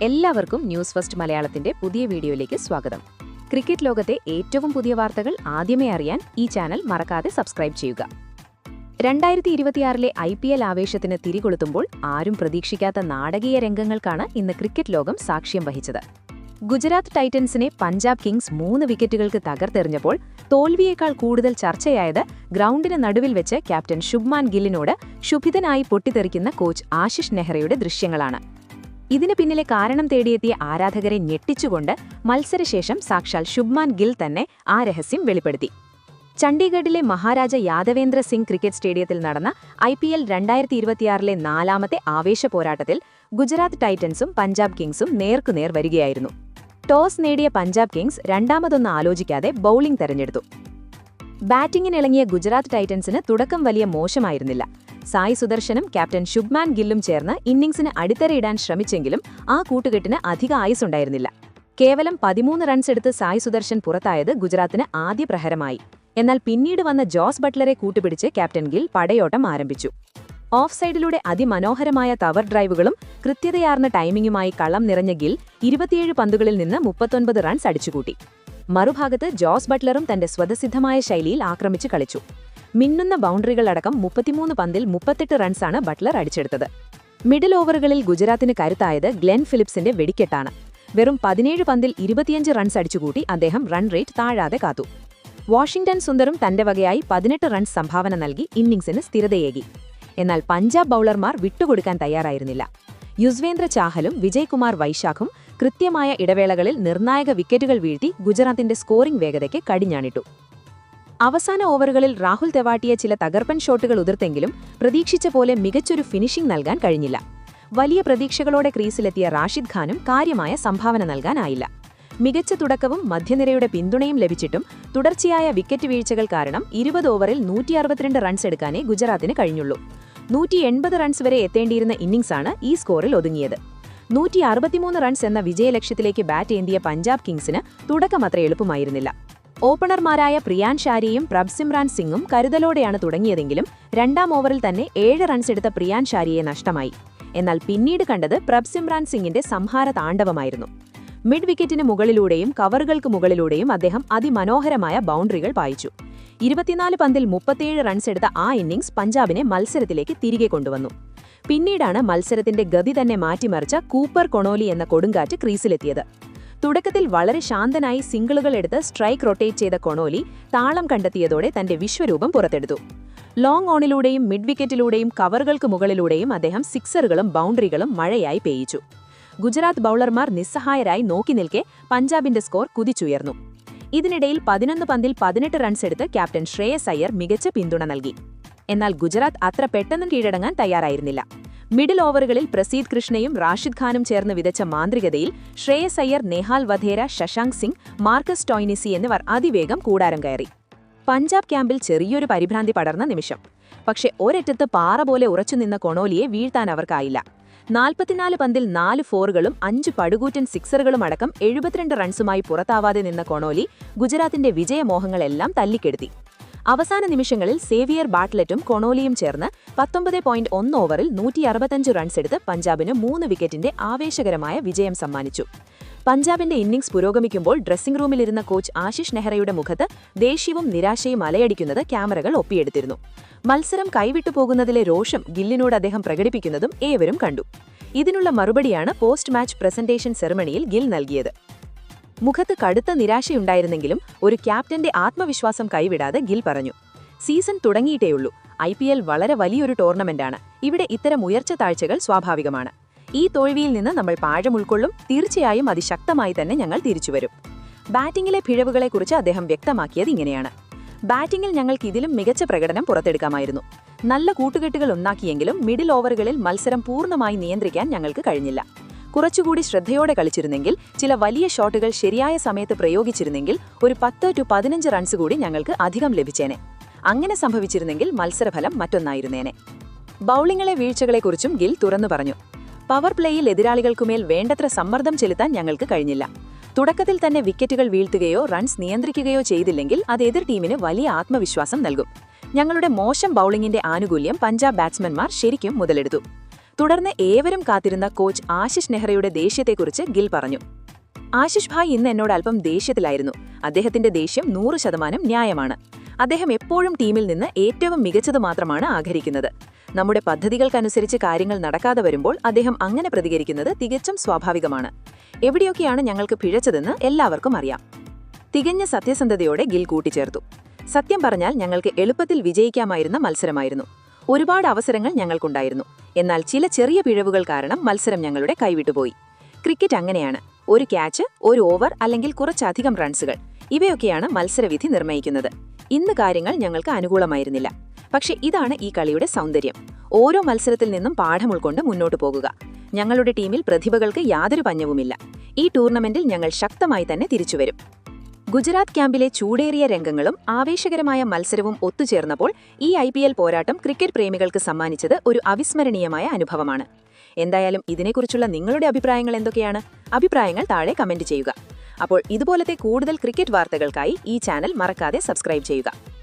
എല്ലാവർക്കും news first മലയാളത്തിന്റെ പുതിയ വീഡിയോയിലേക്ക് സ്വാഗതം. ക്രിക്കറ്റ് ലോകത്തെ ഏറ്റവും പുതിയ വാർത്തകൾ ആദ്യമേ അറിയാൻ ഈ ചാനൽ മറക്കാതെ സബ്സ്ക്രൈബ് ചെയ്യുക. 2026 IPL ആവേശത്തിന് തിരികൊളുത്തുമ്പോൾ ആരും പ്രതീക്ഷിക്കാത്ത നാടകീയ രംഗങ്ങൾക്കാണ് ഇന്ന് ക്രിക്കറ്റ് ലോകം സാക്ഷ്യം വഹിച്ചത്. ഗുജറാത്ത് ടൈറ്റൻസിനെ പഞ്ചാബ് കിങ്സ് 3 വിക്കറ്റുകൾക്ക് തകർത്തെറിഞ്ഞപ്പോൾ തോൽവിയേക്കാൾ കൂടുതൽ ചർച്ചയായത് ഗ്രൗണ്ടിന് നടുവിൽ വെച്ച് ക്യാപ്റ്റൻ ശുഭ്മാൻ ഗില്ലിനോട് ശുഭിതനായി പൊട്ടിത്തെറിക്കുന്ന കോച്ച് ആശിഷ് നെഹ്റയുടെ ദൃശ്യങ്ങളാണ്. ഇതിന് പിന്നിലെ കാരണം തേടിയെത്തിയ ആരാധകരെ ഞെട്ടിച്ചുകൊണ്ട് മത്സരശേഷം സാക്ഷാൽ ശുഭ്മാൻ ഗിൽ തന്നെ ആ രഹസ്യം വെളിപ്പെടുത്തി. ചണ്ഡീഗഡിലെ മഹാരാജ യാദവേന്ദ്ര സിംഗ് ക്രിക്കറ്റ് സ്റ്റേഡിയത്തിൽ നടന്ന IPL 2026 4ാമത്തെ ആവേശ പോരാട്ടത്തിൽ ഗുജറാത്ത് ടൈറ്റൻസും പഞ്ചാബ് കിങ്സും നേർക്കുനേർ വരികയായിരുന്നു. ടോസ് നേടിയ പഞ്ചാബ് കിങ്സ് രണ്ടാമതൊന്നും ആലോചിക്കാതെ ബൌളിംഗ് തെരഞ്ഞെടുത്തു. ബാറ്റിംഗിനിറങ്ങിയ ഗുജറാത്ത് ടൈറ്റൻസിന് തുടക്കം വലിയ മോശമായിരുന്നില്ല. സായ് സുദർശനും ക്യാപ്റ്റൻ ശുഭ്മാൻ ഗില്ലും ചേർന്ന് ഇന്നിംഗ്സിന് അടിത്തറയിടാൻ ശ്രമിച്ചെങ്കിലും ആ കൂട്ടുകെട്ടിന് അധിക ആയുസ്സുണ്ടായിരുന്നില്ല. കേവലം 13 റൺസ് എടുത്ത് സായ് സുദർശൻ പുറത്തായത് ഗുജറാത്തിന് ആദ്യ പ്രഹരമായി. എന്നാൽ പിന്നീട് വന്ന ജോസ് ബട്ട്ലറെ കൂട്ടുപിടിച്ച് ക്യാപ്റ്റൻ ഗിൽ പടയോട്ടം ആരംഭിച്ചു. ഓഫ് സൈഡിലൂടെ അതിമനോഹരമായ കവർ ഡ്രൈവുകളും കൃത്യതയാർന്ന ടൈമിംഗുമായി കളം നിറഞ്ഞ ഗിൽ 27 പന്തുകളിൽ നിന്ന് 39 റൺസ് അടിച്ചുകൂട്ടി. മറുഭാഗത്ത് ജോസ് ബട്ട്ലറും തന്റെ സ്വതസിദ്ധമായ ശൈലിയിൽ ആക്രമിച്ചു കളിച്ചു. മിന്നുന്ന ബൗണ്ടറികളടക്കം 33 പന്തിൽ 38 റൺസാണ് ബട്ട്ലർ അടിച്ചെടുത്തത്. മിഡിൽ ഓവറുകളിൽ ഗുജറാത്തിന് കരുത്തായത് ഗ്ലെൻ ഫിലിപ്സിന്റെ വെടിക്കെട്ടാണ്. വെറും 17 പന്തിൽ 25 റൺസ് അടിച്ചുകൂട്ടി അദ്ദേഹം റൺ റേറ്റ് താഴാതെ കാത്തു. വാഷിംഗ്ടൺ സുന്ദറും തന്റെ വകയായി 18 റൺസ് സംഭാവന നൽകി ഇന്നിംഗ്സിന് സ്ഥിരതയേകി. എന്നാൽ പഞ്ചാബ് ബൌളർമാർ വിട്ടുകൊടുക്കാൻ തയ്യാറായിരുന്നില്ല. യുസ്വേന്ദ്ര ചാഹലും വിജയ്കുമാർ വൈശാഖും കൃത്യമായ ഇടവേളകളിൽ നിർണായക വിക്കറ്റുകൾ വീഴ്ത്തി ഗുജറാത്തിന്റെ സ്കോറിംഗ് വേഗതയ്ക്ക് കടിഞ്ഞാണിട്ടു. അവസാന ഓവറുകളിൽ രാഹുൽ തെവാട്ടിയ ചില തകർപ്പൻ ഷോട്ടുകൾ ഉതിർത്തെങ്കിലും പ്രതീക്ഷിച്ച പോലെ മികച്ചൊരു ഫിനിഷിംഗ് നൽകാൻ കഴിഞ്ഞില്ല. വലിയ പ്രതീക്ഷകളോടെ ക്രീസിലെത്തിയ റാഷിദ് ഖാനും കാര്യമായ സംഭാവന നൽകാനായില്ല. മികച്ച തുടക്കവും മധ്യനിരയുടെ പിന്തുണയും ലഭിച്ചിട്ടും തുടർച്ചയായ വിക്കറ്റ് വീഴ്ചകൾ കാരണം 20 ഓവറിൽ 162 റൺസ് എടുക്കാനേ ഗുജറാത്തിന് കഴിഞ്ഞുള്ളൂ. 180 റൺസ് വരെ എത്തേണ്ടിയിരുന്ന ഇന്നിംഗ്സാണ് ഈ സ്കോറിൽ ഒതുങ്ങിയത്. 163 റൺസ് എന്ന വിജയലക്ഷ്യത്തിലേക്ക് ബാറ്റ് ഏന്തിയ പഞ്ചാബ് കിങ്സിന് തുടക്കമത്ര എളുപ്പമായിരുന്നില്ല. ഓപ്പണർമാരായ പ്രിയാൻ ഷാരിയും പ്രഭ്സിമ്രാൻ സിംഗും കരുതലോടെയാണ് തുടങ്ങിയതെങ്കിലും 2ാം ഓവറിൽ തന്നെ 7 റൺസ് എടുത്ത പ്രിയാൻ ഷാരിയെ നഷ്ടമായി. എന്നാൽ പിന്നീട് കണ്ടത് പ്രഭ്സിമ്രാൻ സിംഗിന്റെ സംഹാര താണ്ഡവമായിരുന്നു. മിഡ് വിക്കറ്റിന് മുകളിലൂടെയും കവറുകൾക്ക് മുകളിലൂടെയും അദ്ദേഹം അതിമനോഹരമായ ബൗണ്ടറികൾ പായിച്ചു. 24 പന്തിൽ 37 റൺസ് എടുത്ത ആ ഇന്നിംഗ്സ് പഞ്ചാബിനെ മത്സരത്തിലേക്ക് തിരികെ കൊണ്ടുവന്നു. പിന്നീടാണ് മത്സരത്തിന്റെ ഗതി തന്നെ മാറ്റിമറിച്ച കൂപ്പർ കൊണോലി എന്ന കൊടുങ്കാറ്റ് ക്രീസിലെത്തിയത്. തുടക്കത്തിൽ വളരെ ശാന്തനായി സിംഗിളുകൾ എടുത്ത് സ്ട്രൈക്ക് റൊട്ടേറ്റ് ചെയ്ത കൊണോലി താളം കണ്ടെത്തിയതോടെ തന്റെ വിശ്വരൂപം പുറത്തെടുത്തു. ലോങ് ഓണിലൂടെയും മിഡ് വിക്കറ്റിലൂടെയും കവറുകൾക്ക് മുകളിലൂടെയും അദ്ദേഹം സിക്സറുകളും ബൗണ്ടറികളും മഴയായി പേയിച്ചു. ഗുജറാത്ത് ബൌളർമാർ നിസ്സഹായരായി നോക്കി നിൽക്കെ പഞ്ചാബിന്റെ സ്കോർ കുതിച്ചുയർന്നു. ഇതിനിടയിൽ 11 പന്തിൽ 18 റൺസ് എടുത്ത് ക്യാപ്റ്റൻ ശ്രേയസ് അയ്യർ മികച്ച പിന്തുണ നൽകി. എന്നാൽ ഗുജറാത്ത് അത്ര പെട്ടെന്ന് കീഴടങ്ങാൻ തയ്യാറായിരുന്നില്ല. മിഡിൽ ഓവറുകളിൽ പ്രസീദ് കൃഷ്ണയും റാഷിദ് ഖാനും ചേർന്ന് വിതച്ച മാന്ത്രികതയിൽ ശ്രേയസ് അയ്യർ, നേഹാൽ വധേര, ശശാങ്ക് സിംഗ്, മാർക്കസ് ടോയ്നിസി എന്നിവർ അതിവേഗം കൂടാരം കയറി. പഞ്ചാബ് ക്യാമ്പിൽ ചെറിയൊരു പരിഭ്രാന്തി പടർന്ന നിമിഷം. പക്ഷേ ഒരറ്റത്ത് പാറ പോലെ ഉറച്ചുനിന്ന കൊണോലിയെ വീഴ്ത്താൻ അവർക്കായില്ല. 44 പന്തിൽ 4 ഫോറുകളും 5 പടുകൂറ്റൻ സിക്സറുകളും അടക്കം 72 റൺസുമായി പുറത്താവാതെ നിന്ന കൊണോലി ഗുജറാത്തിന്റെ വിജയമോഹങ്ങളെല്ലാം തല്ലിക്കെടുത്തി. അവസാന നിമിഷങ്ങളിൽ സേവിയർ ബാട്ട്ലെറ്റും കൊണോലിയും ചേർന്ന് 19.1 ഓവറിൽ 165 റൺസ് എടുത്ത് പഞ്ചാബിന് 3 വിക്കറ്റിന്റെ ആവേശകരമായ വിജയം സമ്മാനിച്ചു. പഞ്ചാബിന്റെ ഇന്നിംഗ്സ് പുരോഗമിക്കുമ്പോൾ ഡ്രസ്സിംഗ് റൂമിലിരുന്ന കോച്ച് ആശിഷ് നെഹ്റയുടെ മുഖത്ത് ദേഷ്യവും നിരാശയും അലയടിക്കുന്നത് ക്യാമറകൾ ഒപ്പിയെടുത്തിരുന്നു. മത്സരം കൈവിട്ടുപോകുന്നതിലെ രോഷം ഗില്ലിനോട് അദ്ദേഹം പ്രകടിപ്പിക്കുന്നതും ഏവരും കണ്ടു. ഇതിനുള്ള മറുപടിയാണ് പോസ്റ്റ് മാച്ച് പ്രസന്റേഷൻ സെറമണിയിൽ ഗിൽ നൽകിയത്. മുഖത്ത് കടുത്ത നിരാശയുണ്ടായിരുന്നെങ്കിലും ഒരു ക്യാപ്റ്റന്റെ ആത്മവിശ്വാസം കൈവിടാതെ ഗിൽ പറഞ്ഞു, സീസൺ തുടങ്ങിയിട്ടേയുള്ളൂ. IPL വളരെ വലിയൊരു ടൂർണമെന്റാണ്. ഇവിടെ ഇത്തരം ഉയർച്ച താഴ്ചകൾ സ്വാഭാവികമാണ്. ഈ തോൽവിയിൽ നിന്ന് നമ്മൾ പാഠം ഉൾക്കൊള്ളും. തീർച്ചയായും അതിശക്തമായി തന്നെ ഞങ്ങൾ തിരിച്ചുവരും. ബാറ്റിംഗിലെ പിഴവുകളെക്കുറിച്ച് അദ്ദേഹം വ്യക്തമാക്കിയത് ഇങ്ങനെയാണ്: ബാറ്റിംഗിൽ ഞങ്ങൾക്ക് ഇതിലും മികച്ച പ്രകടനം പുറത്തെടുക്കാമായിരുന്നു. നല്ല കൂട്ടുകെട്ടുകൾ ഉണ്ടാക്കിയെങ്കിലും മിഡിൽ ഓവറുകളിൽ മത്സരം പൂർണ്ണമായി നിയന്ത്രിക്കാൻ ഞങ്ങൾക്ക് കഴിഞ്ഞില്ല. കുറച്ചുകൂടി ശ്രദ്ധയോടെ കളിച്ചിരുന്നെങ്കിൽ, ചില വലിയ ഷോട്ടുകൾ ശരിയായ സമയത്ത് പ്രയോഗിച്ചിരുന്നെങ്കിൽ ഒരു 10 to 15 റൺസ് കൂടി ഞങ്ങൾക്ക് അധികം ലഭിച്ചേനെ. അങ്ങനെ സംഭവിച്ചിരുന്നെങ്കിൽ മത്സരഫലം മറ്റൊന്നായിരുന്നേനെ. ബൌളിംഗിലെ വീഴ്ചകളെക്കുറിച്ചും ഗിൽ തുറന്നു പറഞ്ഞു. പവർ പ്ലേയിൽ എതിരാളികൾക്കുമേൽ വേണ്ടത്ര സമ്മർദ്ദം ചെലുത്താൻ ഞങ്ങൾക്ക് കഴിഞ്ഞില്ല. തുടക്കത്തിൽ തന്നെ വിക്കറ്റുകൾ വീഴ്ത്തുകയോ റൺസ് നിയന്ത്രിക്കുകയോ ചെയ്തില്ലെങ്കിൽ അത് എതിർ ടീമിന് വലിയ ആത്മവിശ്വാസം നൽകും. ഞങ്ങളുടെ മോശം ബൌളിംഗിന്റെ ആനുകൂല്യം പഞ്ചാബ് ബാറ്റ്സ്മാൻമാർ ശരിക്കും മുതലെടുത്തു. തുടർന്ന് ഏവരും കാത്തിരുന്ന കോച്ച് ആശിഷ് നെഹ്റയുടെ ദേഷ്യത്തെക്കുറിച്ച് ഗിൽ പറഞ്ഞു. ആശിഷ് ഭായ് ഇന്ന് എന്നോട് അല്പം ദേഷ്യത്തിലായിരുന്നു. അദ്ദേഹത്തിന്റെ ദേഷ്യം 100% ന്യായമാണ്. അദ്ദേഹം എപ്പോഴും ടീമിൽ നിന്ന് ഏറ്റവും മികച്ചത് മാത്രമാണ് ആഗ്രഹിക്കുന്നത്. നമ്മുടെ പദ്ധതികൾക്കനുസരിച്ച് കാര്യങ്ങൾ നടക്കാതെ വരുമ്പോൾ അദ്ദേഹം അങ്ങനെ പ്രതികരിക്കുന്നത് തികച്ചും സ്വാഭാവികമാണ്. എവിടെയൊക്കെയാണ് ഞങ്ങൾക്ക് പിഴച്ചതെന്ന് എല്ലാവർക്കും അറിയാം. തികഞ്ഞ സത്യസന്ധതയോടെ ഗിൽ കൂട്ടിച്ചേർത്തു. സത്യം പറഞ്ഞാൽ ഞങ്ങൾക്ക് എളുപ്പത്തിൽ വിജയിക്കാമായിരുന്ന മത്സരമായിരുന്നു. ഒരുപാട് അവസരങ്ങൾ ഞങ്ങൾക്കുണ്ടായിരുന്നു. എന്നാൽ ചില ചെറിയ പിഴവുകൾ കാരണം മത്സരം ഞങ്ങളുടെ കൈവിട്ടുപോയി. ക്രിക്കറ്റ് അങ്ങനെയാണ്. ഒരു ക്യാച്ച്, ഒരു ഓവർ അല്ലെങ്കിൽ കുറച്ചധികം റൺസുകൾ, ഇവയൊക്കെയാണ് മത്സരവിധി നിർണ്ണയിക്കുന്നത്. ഇന്ന് കാര്യങ്ങൾ ഞങ്ങൾക്ക് അനുകൂലമായിരുന്നില്ല. പക്ഷേ ഇതാണ് ഈ കളിയുടെ സൗന്ദര്യം. ഓരോ മത്സരത്തിൽ നിന്നും പാഠം ഉൾക്കൊണ്ട് മുന്നോട്ടു പോകുക. ഞങ്ങളുടെ ടീമിൽ പ്രതിഭകൾക്ക് യാതൊരു പഞ്ഞവുമില്ല. ഈ ടൂർണമെന്റിൽ ഞങ്ങൾ ശക്തമായി തന്നെ തിരിച്ചുവരും. ഗുജറാത്ത് ക്യാമ്പിലെ ചൂടേറിയ രംഗങ്ങളും ആവേശകരമായ മത്സരവും ഒത്തുചേർന്നപ്പോൾ ഈ IPL പോരാട്ടം ക്രിക്കറ്റ് പ്രേമികൾക്ക് സമ്മാനിച്ചത് ഒരു അവിസ്മരണീയമായ അനുഭവമാണ്. എന്തായാലും ഇതിനെക്കുറിച്ചുള്ള നിങ്ങളുടെ അഭിപ്രായങ്ങൾ എന്തൊക്കെയാണ്? അഭിപ്രായങ്ങൾ താഴെ കമന്റ് ചെയ്യുക. അപ്പോൾ ഇതുപോലത്തെ കൂടുതൽ ക്രിക്കറ്റ് വാർത്തകൾക്കായി ഈ ചാനൽ മറക്കാതെ സബ്സ്ക്രൈബ് ചെയ്യുക.